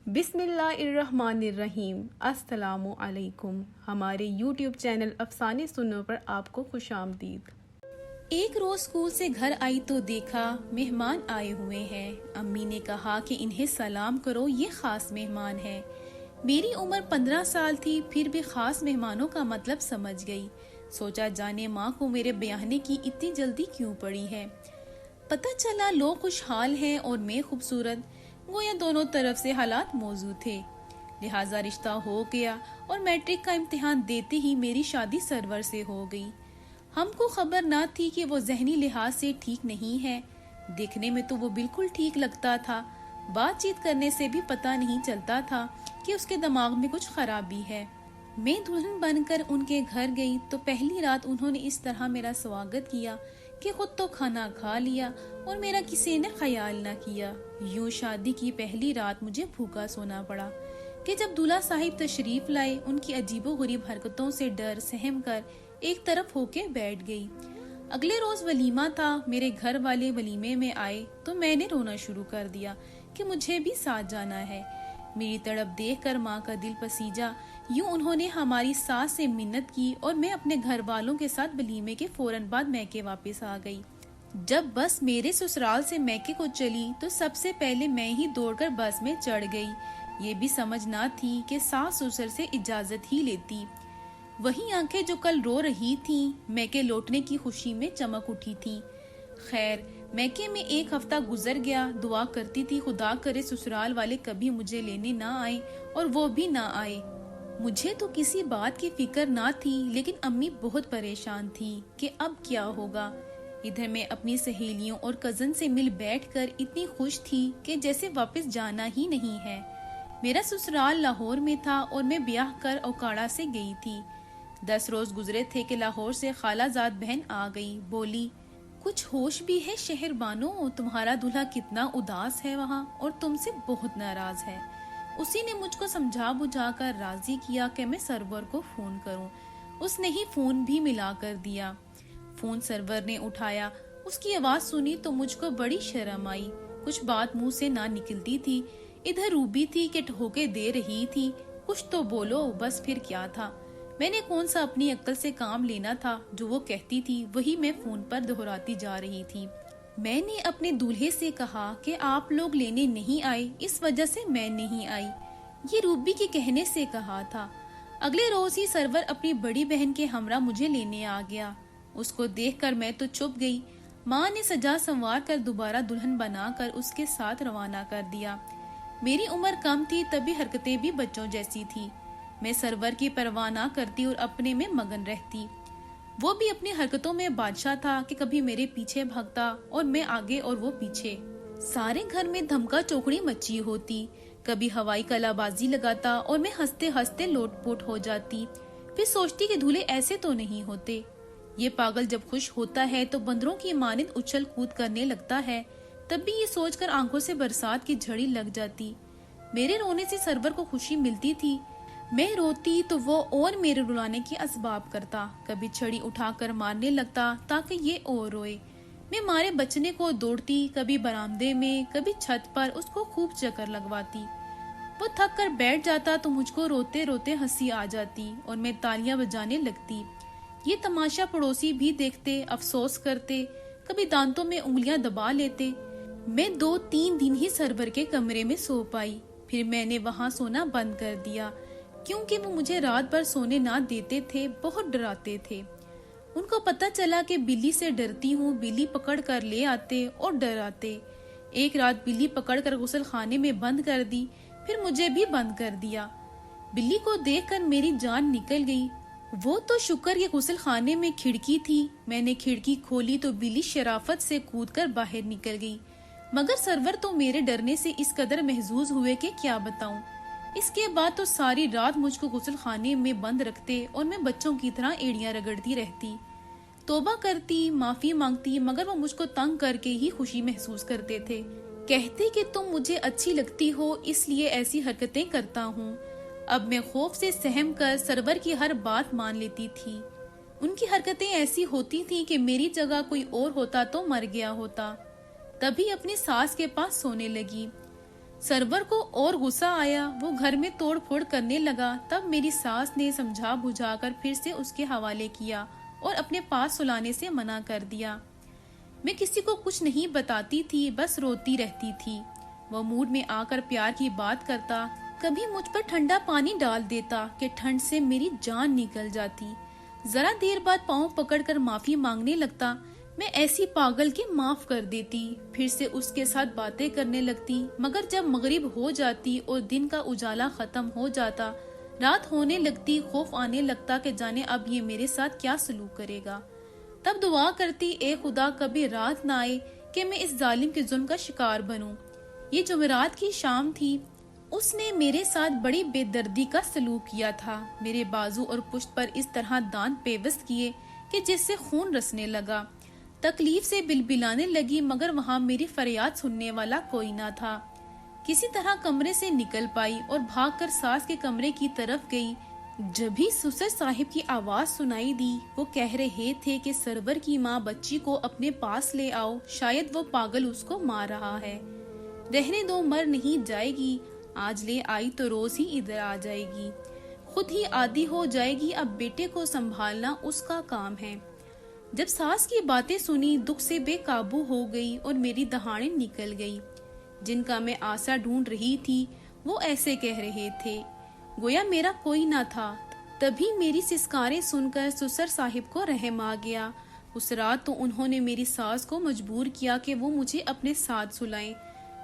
بسم اللہ الرحمن الرحیم۔ السلام علیکم۔ ہمارے یوٹیوب چینل افسانے سنو پر آپ کو خوش آمدید۔ ایک روز اسکول سے گھر آئی تو دیکھا مہمان آئے ہوئے ہیں۔ امی نے کہا کہ انہیں سلام کرو، یہ خاص مہمان ہے۔ میری عمر 15 سال تھی، پھر بھی خاص مہمانوں کا مطلب سمجھ گئی۔ سوچا جانے ماں کو میرے بیاہنے کی اتنی جلدی کیوں پڑی ہے۔ پتہ چلا لوگ خوشحال ہیں اور میں خوبصورت، گویا دونوں طرف سے حالات موجود تھے، لہٰذا رشتہ ہو گیا اور میٹرک کا امتحان دیتے ہی میری شادی سرور سے ہو گئی۔ ہم کو خبر نہ تھی کہ وہ ذہنی لحاظ سے ٹھیک نہیں ہے۔ دیکھنے میں تو وہ بالکل ٹھیک لگتا تھا، بات چیت کرنے سے بھی پتہ نہیں چلتا تھا کہ اس کے دماغ میں کچھ خرابی ہے۔ میں دلہن بن کر ان کے گھر گئی تو پہلی رات انہوں نے اس طرح میرا سواگت کیا کہ خود تو کھانا کھا لیا اور میرا کسی نے خیال نہ کیا۔ یوں شادی کی پہلی رات مجھے بھوکا سونا پڑا کہ جب دولہا صاحب تشریف لائے، ان کی عجیب و غریب حرکتوں سے ڈر سہم کر ایک طرف ہو کے بیٹھ گئی۔ اگلے روز ولیمہ تھا، میرے گھر والے ولیمے میں آئے تو میں نے رونا شروع کر دیا کہ مجھے بھی ساتھ جانا ہے۔ میری تڑپ دیکھ کر ماں کا دل پسیجا۔ یوں انہوں نے ہماری ساس سے منت کی اور میں اپنے گھر والوں کے ساتھ ولیمے کے فوراً بعد میکے واپس آ گئی۔ جب بس میرے سسرال سے میکے کو چلی تو سب سے پہلے میں ہی دوڑ کر بس میں چڑھ گئی۔ یہ بھی سمجھ نہ تھی کہ ساس سسر سے اجازت ہی لیتی۔ وہی آنکھیں جو کل رو رہی تھیں، میکے لوٹنے کی خوشی میں چمک اٹھی تھیں۔ خیر، میکے میں ایک ہفتہ گزر گیا۔ دعا کرتی تھی خدا کرے سسرال والے کبھی مجھے لینے نہ آئے، اور وہ بھی نہ آئے۔ مجھے تو کسی بات کی فکر نہ تھی، لیکن امی بہت پریشان تھی کہ اب کیا ہوگا۔ ادھر میں اپنی سہیلیوں اور کزن سے مل بیٹھ کر اتنی خوش تھی کہ جیسے واپس جانا ہی نہیں ہے۔ میرا سسرال لاہور میں تھا اور میں بیاہ کر اوکاڑا سے گئی تھی۔ 10 روز گزرے تھے کہ لاہور سے خالہ زاد بہن آ گئی، بولی کچھ ہوش بھی ہے شہر بانو، تمہارا دلہا کتنا اداس ہے وہاں اور تم سے بہت ناراض ہے۔ اسی نے مجھ کو سمجھا بجھا کر راضی کیا کہ میں سرور کو فون کروں۔ اس نے ہی فون بھی ملا کر دیا۔ فون سرور نے اٹھایا، اس کی آواز سنی تو مجھ کو بڑی شرم آئی۔ کچھ بات منہ سے نہ نکلتی تھی، ادھر روبی تھی کہ ٹھوکے دے رہی تھی، کچھ تو بولو، بس پھر کیا تھا۔ میں نے کون سا اپنی عقل سے کام لینا تھا، جو وہ کہتی تھی وہی میں فون پر دہراتی جا رہی تھی۔ میں نے اپنے دولہے سے کہا کہ آپ لوگ لینے نہیں آئے، اس وجہ سے میں نہیں آئی۔ یہ روبی کے کہنے سے کہا تھا۔ اگلے روز ہی سرور اپنی بڑی بہن کے ہمراہ مجھے لینے آ گیا۔ اس کو دیکھ کر میں تو چپ گئی۔ ماں نے سجا سنوار کر دوبارہ دلہن بنا کر اس کے ساتھ روانہ کر دیا۔ میری عمر کم تھی، تبھی حرکتیں بھی بچوں جیسی تھی۔ میں سرور کی پرواہ نہ کرتی اور اپنے میں مگن رہتی۔ وہ بھی اپنی حرکتوں میں بادشاہ تھا کہ کبھی میرے پیچھے بھاگتا اور میں آگے اور وہ پیچھے۔ سارے گھر میں دھمکا چوکڑی مچی ہوتی، کبھی ہوائی کلا بازی لگاتا اور میں ہنستے ہنستے لوٹ پوٹ ہو جاتی۔ پھر سوچتی کہ دولہے ایسے تو نہیں ہوتے۔ یہ پاگل جب خوش ہوتا ہے تو بندروں کی مانند اچھل کود کرنے لگتا ہے، تب بھی یہ سوچ کر آنکھوں سے برسات کی جھڑی لگ جاتی۔ میرے رونے سے سرور کو خوشی ملتی تھی۔ میں روتی تو وہ اور میرے رلانے کی اسباب کرتا، کبھی چھڑی اٹھا کر مارنے لگتا تاکہ یہ اور روئے۔ میں مارے بچنے کو دوڑتی، کبھی برآمدے میں، کبھی چھت پر اس کو خوب چکر لگواتی۔ وہ تھک کر بیٹھ جاتا تو مجھ کو روتے روتے ہنسی آ جاتی اور میں تالیاں بجانے لگتی۔ یہ تماشا پڑوسی بھی دیکھتے، افسوس کرتے، کبھی دانتوں میں انگلیاں دبا لیتے۔ میں 2-3 دن ہی سرور کے کمرے میں سو پائی، پھر میں نے وہاں سونا بند کر دیا، کیونکہ وہ مجھے رات بھر سونے نہ دیتے تھے، بہت ڈراتے تھے۔ ان کو پتہ چلا کہ بلی سے ڈرتی ہوں، بلی پکڑ کر لے آتے اور ڈراتے۔ ایک رات بلی پکڑ کر غسل خانے میں بند کر دی، پھر مجھے بھی بند کر دیا۔ بلی کو دیکھ کر میری جان نکل گئی۔ وہ تو شکر یہ غسل خانے میں کھڑکی تھی، میں نے کھڑکی کھولی تو بلی شرافت سے کود کر باہر نکل گئی، مگر سرور تو میرے ڈرنے سے اس قدر محظوظ ہوئے کہ کیا بتاؤں۔ اس کے بعد تو ساری رات مجھ کو غسل خانے میں بند رکھتے اور میں بچوں کی طرح ایڑیاں رگڑتی رہتی۔ توبہ کرتی، معافی مانگتی، مگر وہ مجھ کو تنگ کر کے ہی خوشی محسوس کرتے تھے۔ کہتے کہ تم مجھے اچھی لگتی ہو، اس لیے ایسی حرکتیں کرتا ہوں۔ اب میں خوف سے سہم کر سرور کی ہر بات مان لیتی تھی۔ ان کی حرکتیں ایسی ہوتی تھیں کہ میری جگہ کوئی اور ہوتا تو مر گیا ہوتا۔ تبھی اپنی ساس کے پاس سونے لگی۔ سرور کو اور غصہ آیا، وہ گھر میں توڑ پھوڑ کرنے لگا۔ تب میری ساس نے سمجھا بجھا کر پھر سے اس کے حوالے کیا اور اپنے پاس سلانے سے منع کر دیا۔ میں کسی کو کچھ نہیں بتاتی تھی، بس روتی رہتی تھی۔ وہ موڈ میں آ کر پیار کی بات کرتا، کبھی مجھ پر ٹھنڈا پانی ڈال دیتا کہ ٹھنڈ سے میری جان نکل جاتی۔ ذرا دیر بعد پاؤں پکڑ کر معافی مانگنے لگتا۔ میں ایسی پاگل کے معاف کر دیتی، پھر سے اس کے ساتھ باتیں کرنے لگتی، مگر جب مغرب ہو جاتی اور دن کا اجالا ختم ہو جاتا، رات ہونے لگتی، خوف آنے لگتا کہ جانے اب یہ میرے ساتھ کیا سلوک کرے گا۔ تب دعا کرتی، اے خدا کبھی رات نہ آئے کہ میں اس ظالم کے ظلم کا شکار بنوں۔ یہ جمعرات کی شام تھی۔ اس نے میرے ساتھ بڑی بے دردی کا سلوک کیا تھا۔ میرے بازو اور پشت پر اس طرح دانت پیوست کیے کہ جس سے خون رسنے لگا۔ تکلیف سے بلبلانے لگی، مگر وہاں میری فریاد سننے والا کوئی نہ تھا۔ کسی طرح کمرے سے نکل پائی اور بھاگ کر ساس کے کمرے کی طرف گئی۔ جبھی سسر صاحب کی آواز سنائی دی، وہ کہہ رہے تھے کہ سرور کی ماں بچی کو اپنے پاس لے آؤ، شاید وہ پاگل اس کو مار رہا ہے۔ رہنے دو، مر نہیں جائے گی، آج لے آئی تو روز ہی ادھر آ جائے گی، خود ہی عادی ہو جائے گی، اب بیٹے کو سنبھالنا اس کا کام ہے۔ جب ساس کی باتیں سنی، دکھ سے بے قابو ہو گئی اور میری دہاڑیں نکل گئی۔ جن کا میں آسا ڈھونڈ رہی تھی وہ ایسے کہہ رہے تھے گویا میرا کوئی نہ تھا۔ تبھی میری سسکاریں سن کر سسر صاحب کو رحم آ گیا۔ اس رات تو انہوں نے میری ساس کو مجبور کیا کہ وہ مجھے اپنے ساتھ سلائیں۔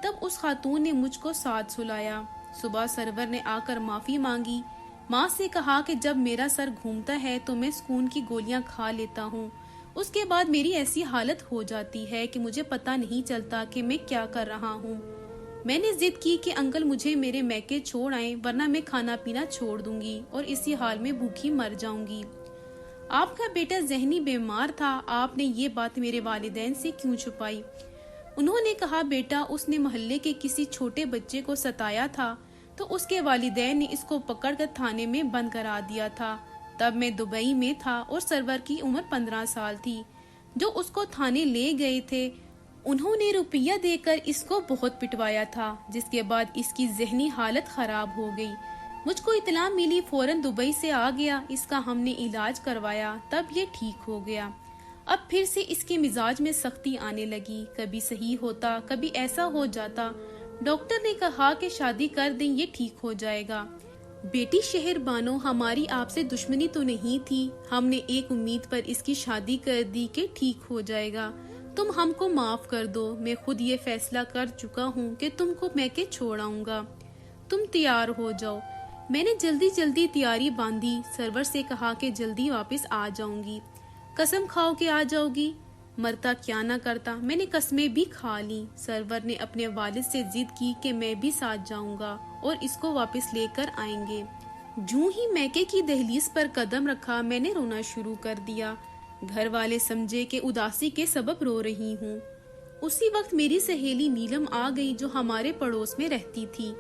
تب اس خاتون نے مجھ کو ساتھ سلایا۔ صبح سرور نے آ کر معافی مانگی، ماں سے کہا کہ جب میرا سر گھومتا ہے تو میں سکون کی گولیاں کھا لیتا ہوں، اس کے بعد میری ایسی حالت ہو جاتی ہے کہ مجھے پتہ نہیں چلتا کہ میں کیا کر رہا ہوں۔ میں نے ضد کی کہ انکل مجھے میرے میکے چھوڑ آئیں، ورنہ میں کھانا پینا چھوڑ دوں گی اور اسی حال میں بھوکی مر جاؤں گی۔ آپ کا بیٹا ذہنی بیمار تھا، آپ نے یہ بات میرے والدین سے کیوں چھپائی؟ انہوں نے کہا بیٹا اس نے محلے کے کسی چھوٹے بچے کو ستایا تھا تو اس کے والدین نے اس کو پکڑ کر تھانے میں بند کرا دیا تھا۔ تب میں دبئی میں تھا اور سرور کی عمر 15 سال تھی۔ جو اس کو تھانے لے گئے تھے انہوں نے روپیہ دے کر اس کو بہت پٹوایا تھا، جس کے بعد اس کی ذہنی حالت خراب ہو گئی۔ مجھ کو اطلاع ملی، فوراً دبئی سے آ گیا، اس کا ہم نے علاج کروایا، تب یہ ٹھیک ہو گیا۔ اب پھر سے اس کے مزاج میں سختی آنے لگی، کبھی صحیح ہوتا، کبھی ایسا ہو جاتا۔ ڈاکٹر نے کہا کہ شادی کر دیں، یہ ٹھیک ہو جائے گا۔ بیٹی شہر بانو، ہماری آپ سے دشمنی تو نہیں تھی، ہم نے ایک امید پر اس کی شادی کر دی کہ ٹھیک ہو جائے گا۔ تم ہم کو معاف کر دو، میں خود یہ فیصلہ کر چکا ہوں کہ تم کو میں کے چھوڑاؤں گا، تم تیار ہو جاؤ۔ میں نے جلدی تیاری باندھی، سرور سے کہا کہ جلدی واپس آ جاؤں گی۔ قسم کھاؤ کہ آ جاؤ گی؟ مرتا کیا نہ کرتا، میں نے قسمیں بھی کھا لی۔ سرور نے اپنے والد سے ضد کی کہ میں بھی ساتھ جاؤں گا اور اس کو واپس لے کر آئیں گے۔ جوں ہی میکے کی دہلیز پر قدم رکھا، میں نے رونا شروع کر دیا۔ گھر والے سمجھے کہ اداسی کے سبب رو رہی ہوں۔ اسی وقت میری سہیلی نیلم آ گئی جو ہمارے پڑوس میں رہتی تھی۔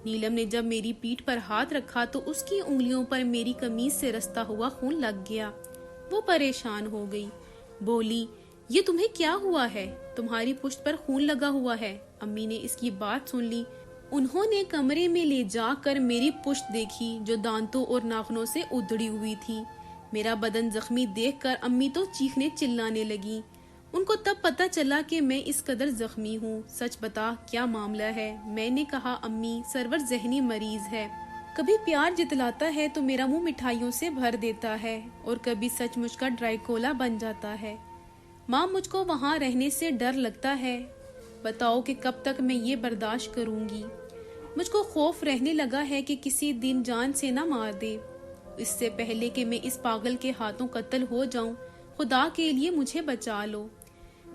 نیلم نے جب میری پیٹھ پر ہاتھ رکھا تو اس کی انگلیوں پر میری قمیض سے رستا ہوا خون لگ گیا۔ وہ پریشان ہو گئی، بولی یہ تمہیں کیا ہوا ہے؟ تمہاری پشت پر خون لگا ہوا ہے۔ امی نے اس کی بات سن لی، انہوں نے کمرے میں لے جا کر میری پشت دیکھی جو دانتوں اور ناخنوں سے ادھڑی ہوئی تھی۔ میرا بدن زخمی دیکھ کر امی تو چیخنے چلانے لگی۔ ان کو تب پتہ چلا کہ میں اس قدر زخمی ہوں۔ سچ بتا کیا معاملہ ہے؟ میں نے کہا امی سرور ذہنی مریض ہے، کبھی پیار جتلاتا ہے تو میرا منہ مٹھائیوں سے بھر دیتا ہے اور کبھی سچ مچ کا ڈرائی کولا بن جاتا ہے۔ ماں مجھ کو وہاں رہنے سے ڈر لگتا ہے، بتاؤ کہ کب تک میں یہ برداشت کروں گی؟ مجھ کو خوف رہنے لگا ہے کہ کسی دن جان سے نہ مار دے، اس سے پہلے کہ میں اس پاگل کے ہاتھوں قتل ہو جاؤں۔ خدا کے لیے مجھے بچا لو۔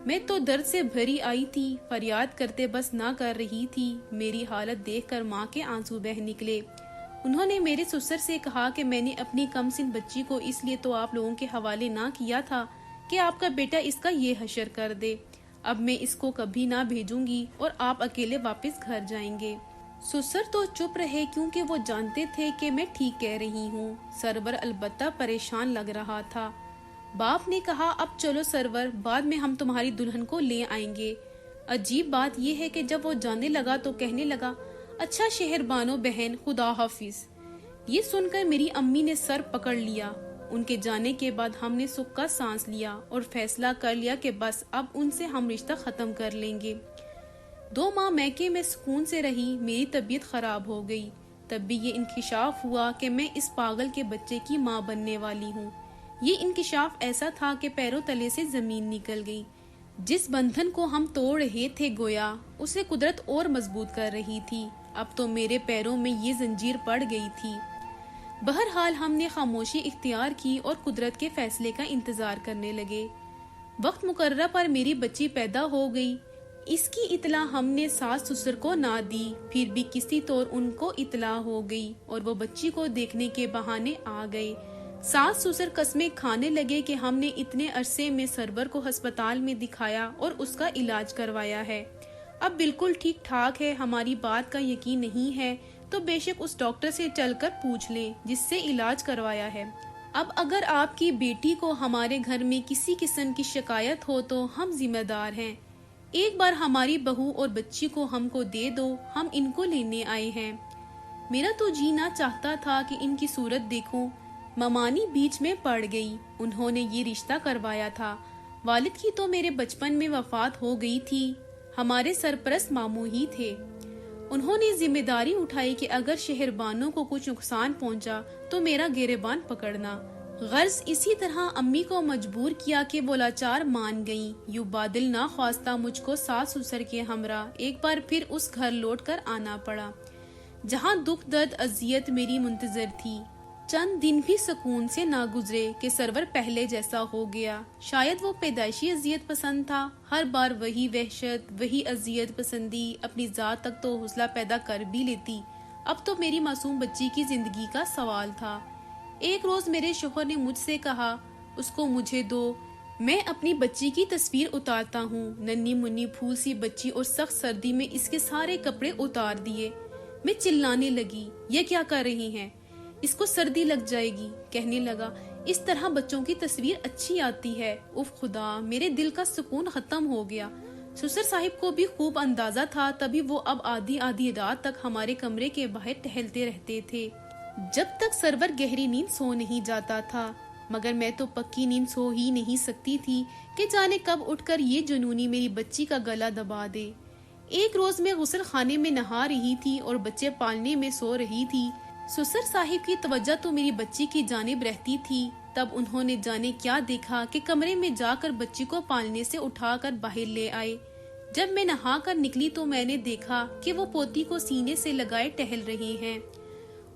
میں تو درد سے بھری آئی تھی، فریاد کرتے بس نہ کر رہی تھی۔ میری حالت دیکھ کر ماں کے آنسو بہہ نکلے۔ انہوں نے میرے سسر سے کہا کہ میں نے اپنی کم سن بچی کو اس لیے تو آپ لوگوں کے حوالے نہ کیا تھا کہ آپ کا بیٹا اس کا یہ حشر کر دے۔ اب میں اس کو کبھی نہ بھیجوں گی اور آپ اکیلے واپس گھر جائیں گے۔ سسر تو چپ رہے کیونکہ وہ جانتے تھے کہ میں ٹھیک کہہ رہی ہوں۔ سرور البتہ پریشان لگ رہا تھا۔ باپ نے کہا اب چلو سرور، بعد میں ہم تمہاری دلہن کو لے آئیں گے۔ عجیب بات یہ ہے کہ جب وہ جانے لگا تو کہنے لگا اچھا شہر بانو بہن، خدا حافظ۔ یہ سن کر میری امی نے سر پکڑ لیا۔ ان کے جانے کے بعد ہم نے سکھ کا سانس لیا اور فیصلہ کر لیا کہ بس اب ان سے ہم رشتہ ختم کر لیں گے۔ 2 ماہ میکے میں سکون سے رہی، میری طبیعت خراب ہو گئی۔ تب بھی یہ انکشاف ہوا کہ میں اس پاگل کے بچے کی ماں بننے والی ہوں۔ یہ انکشاف ایسا تھا کہ پیروں تلے سے زمین نکل گئی۔ جس بندھن کو ہم توڑ رہے تھے گویا اسے قدرت اور مضبوط کر رہی تھی۔ اب تو میرے پیروں میں یہ زنجیر پڑ گئی تھی۔ بہرحال ہم نے خاموشی اختیار کی اور قدرت کے فیصلے کا انتظار کرنے لگے۔ وقت مقررہ پر میری بچی پیدا ہو گئی۔ اس کی اطلاع ہم نے ساس سسر کو نہ دی، پھر بھی کسی طور ان کو اطلاع ہو گئی اور وہ بچی کو دیکھنے کے بہانے آ گئے۔ ساس سسر قسمیں کھانے لگے کہ ہم نے اتنے عرصے میں سرور کو ہسپتال میں دکھایا اور اس کا علاج کروایا ہے، اب بالکل ٹھیک ٹھاک ہے۔ ہماری بات کا یقین نہیں ہے تو بے شک اس ڈاکٹر سے چل کر پوچھ لیں جس سے علاج کروایا ہے۔ اب اگر آپ کی بیٹی کو ہمارے گھر میں کسی قسم کی شکایت ہو تو ہم ذمہ دار ہیں۔ ایک بار ہماری بہو اور بچی کو ہم کو دے دو، ہم ان کو لینے آئے ہیں۔ میرا تو جینا چاہتا تھا کہ ان کی صورت دیکھوں۔ ممانی بیچ میں پڑ گئی۔ انہوں نے یہ رشتہ کروایا تھا۔ والد کی تو میرے بچپن میں وفات ہو گئی تھی، ہمارے سرپرست ماموں ہی تھے۔ انہوں نے ذمہ داری اٹھائی کہ اگر شہربانوں کو کچھ نقصان پہنچا تو میرا گریبان پکڑنا۔ غرض اسی طرح امی کو مجبور کیا کہ وہ لاچار مان گئیں۔ یوں بادل نہ خواستہ مجھ کو ساس سسر کے ہمراہ ایک بار پھر اس گھر لوٹ کر آنا پڑا جہاں دکھ درد اذیت میری منتظر تھی۔ چند دن بھی سکون سے نہ گزرے کہ سرور پہلے جیسا ہو گیا۔ شاید وہ پیدائشی اذیت پسند تھا، ہر بار وہی وحشت، وہی اذیت پسندی اپنی ذات تک تو حوصلہ پیدا کر بھی لیتی۔ اب تو میری معصوم بچی کی زندگی کا سوال تھا۔ ایک روز میرے شوہر نے مجھ سے کہا، اس کو مجھے دو، میں اپنی بچی کی تصویر اتارتا ہوں۔ ننھی منی پھول سی بچی اور سخت سردی میں اس کے سارے کپڑے اتار دیے۔ میں چلانے لگی، یہ کیا کر رہی ہیں؟ اس کو سردی لگ جائے گی۔ کہنے لگا، اس طرح بچوں کی تصویر اچھی آتی ہے۔ اف خدا، میرے دل کا سکون ختم ہو گیا۔ سسر صاحب کو بھی خوب اندازہ تھا، تبھی وہ اب آدھی رات تک ہمارے کمرے کے باہر ٹہلتے رہتے تھے جب تک سرور گہری نیند سو نہیں جاتا تھا۔ مگر میں تو پکی نیند سو ہی نہیں سکتی تھی کہ جانے کب اٹھ کر یہ جنونی میری بچی کا گلا دبا دے۔ ایک روز میں غسل خانے میں نہا رہی تھی اور بچے پالنے میں سو رہی تھی۔ سسر صاحب کی توجہ تو میری بچی کی جانب رہتی تھی۔ تب انہوں نے جانے کیا دیکھا کہ کمرے میں جا کر بچی کو پالنے سے اٹھا کر باہر لے آئے۔ جب میں نہا کر نکلی تو میں نے دیکھا کہ وہ پوتی کو سینے سے لگائے ٹہل رہے ہیں۔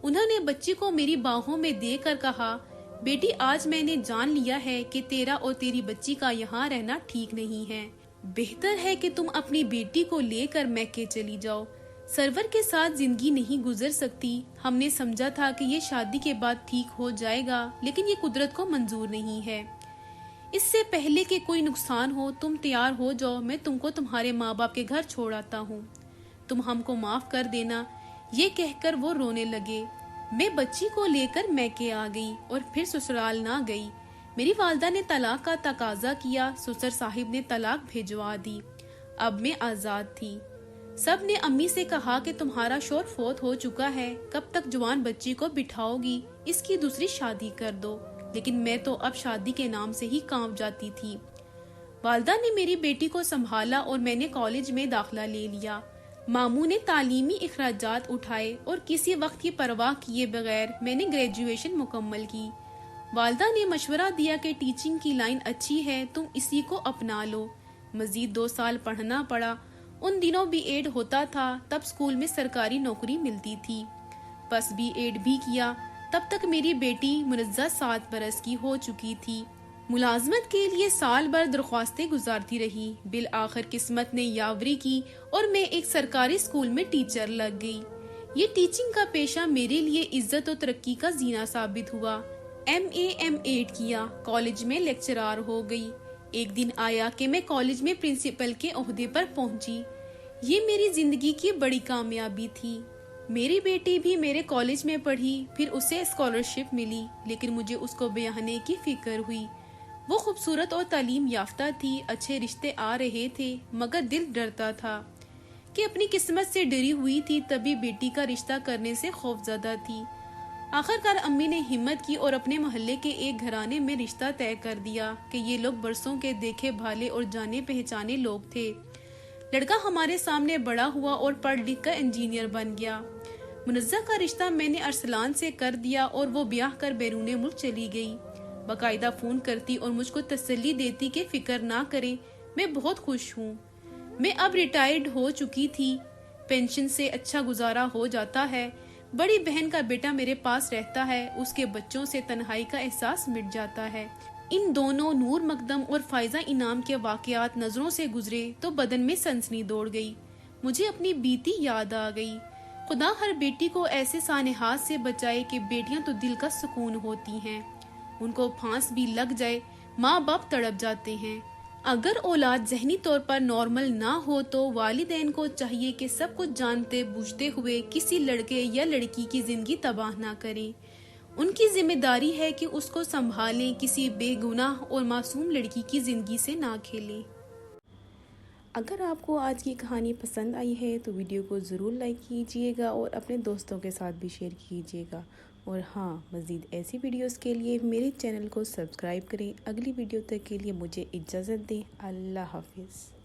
انہوں نے بچی کو میری باہوں میں دے کر کہا، بیٹی آج میں نے جان لیا ہے کہ تیرا اور تیری بچی کا یہاں رہنا ٹھیک نہیں ہے۔ بہتر ہے کہ تم اپنی بیٹی کو لے کر میکے چلی جاؤ۔ سرور کے ساتھ زندگی نہیں گزر سکتی۔ ہم نے سمجھا تھا کہ یہ شادی کے بعد ٹھیک ہو جائے گا، لیکن یہ قدرت کو منظور نہیں ہے۔ اس سے پہلے کہ کوئی نقصان ہو تم تیار ہو جاؤ، میں تم کو تمہارے ماں باپ کے گھر چھوڑ آتا ہوں، تم ہم کو معاف کر دینا۔ یہ کہہ کر وہ رونے لگے۔ میں بچی کو لے کر میکے آ گئی اور پھر سسرال نہ گئی۔ میری والدہ نے طلاق کا تقاضا کیا، سسر صاحب نے طلاق بھیجوا دی۔ اب میں آزاد تھی۔ سب نے امی سے کہا کہ تمہارا شوہر فوت ہو چکا ہے، کب تک جوان بچی کو بٹھاؤ گی، اس کی دوسری شادی کر دو۔ لیکن میں تو اب شادی کے نام سے ہی کانپ جاتی تھی۔ والدہ نے میری بیٹی کو سنبھالا اور میں نے کالج میں داخلہ لے لیا۔ ماموں نے تعلیمی اخراجات اٹھائے اور کسی وقت کی پرواہ کیے بغیر میں نے گریجویشن مکمل کی۔ والدہ نے مشورہ دیا کہ ٹیچنگ کی لائن اچھی ہے، تم اسی کو اپنا لو۔ مزید 2 سال پڑھنا پڑا۔ ان دنوں بی ایڈ ہوتا تھا، تب اسکول میں سرکاری نوکری ملتی تھی۔ بس بی ایڈ بھی کیا، تب تک میری بیٹی منزہ 7 برس کی ہو چکی تھی۔ ملازمت کے لیے سال بھر درخواستیں گزارتی رہی۔ بالآخر قسمت نے یاوری کی اور میں ایک سرکاری اسکول میں ٹیچر لگ گئی۔ یہ ٹیچنگ کا پیشہ میرے لیے عزت و ترقی کا زینہ ثابت ہوا۔ ایم ایڈ کیا، کالج میں لیکچرار ہو گئی۔ ایک دن آیا کہ میں کالج میں پرنسپل کے عہدے پر پہنچی۔ یہ میری زندگی کی بڑی کامیابی تھی۔ میری بیٹی بھی میرے کالج میں پڑھی، پھر اسے اسکالرشپ ملی، لیکن مجھے اس کو بیاہنے کی فکر ہوئی۔ وہ خوبصورت اور تعلیم یافتہ تھی، اچھے رشتے آ رہے تھے، مگر دل ڈرتا تھا کہ اپنی قسمت سے ڈری ہوئی تھی، تبھی بیٹی کا رشتہ کرنے سے خوفزدہ تھی۔ آخرکار امی نے ہمت کی اور اپنے محلے کے ایک گھرانے میں رشتہ طے کر دیا کہ یہ لوگ برسوں کے دیکھے بھالے اور جانے پہچانے لوگ تھے۔ لڑکا ہمارے سامنے بڑا ہوا اور پڑھ لکھ کر انجینئر بن گیا۔ منزہ کا رشتہ میں نے ارسلان سے کر دیا اور وہ بیاہ کر بیرون ملک چلی گئی۔ باقاعدہ فون کرتی اور مجھ کو تسلی دیتی کہ فکر نہ کریں، میں بہت خوش ہوں۔ میں اب ریٹائرڈ ہو چکی تھی، پینشن سے اچھا گزارا ہو جاتا ہے۔ بڑی بہن کا بیٹا میرے پاس رہتا ہے، اس کے بچوں سے تنہائی کا احساس مٹ جاتا ہے۔ ان دونوں نور مقدم اور فائزہ انعام کے واقعات نظروں سے گزرے تو بدن میں سنسنی دوڑ گئی۔ مجھے اپنی بیتی یاد آ گئی۔ خدا ہر بیٹی کو ایسے سانحات سے بچائے کہ بیٹیاں تو دل کا سکون ہوتی ہیں، ان کو پھانس بھی لگ جائے ماں باپ تڑپ جاتے ہیں۔ اگر اولاد ذہنی طور پر نارمل نہ ہو تو والدین کو چاہیے کہ سب کچھ جانتے بوجھتے ہوئے کسی لڑکے یا لڑکی کی زندگی تباہ نہ کریں۔ ان کی ذمہ داری ہے کہ اس کو سنبھالیں، کسی بے گناہ اور معصوم لڑکی کی زندگی سے نہ کھیلیں۔ اگر آپ کو آج کی کہانی پسند آئی ہے تو ویڈیو کو ضرور لائک کیجیے گا اور اپنے دوستوں کے ساتھ بھی شیئر کیجیے گا، اور ہاں، مزید ایسی ویڈیوز کے لیے میرے چینل کو سبسکرائب کریں۔ اگلی ویڈیو تک کے لیے مجھے اجازت دیں۔ اللہ حافظ۔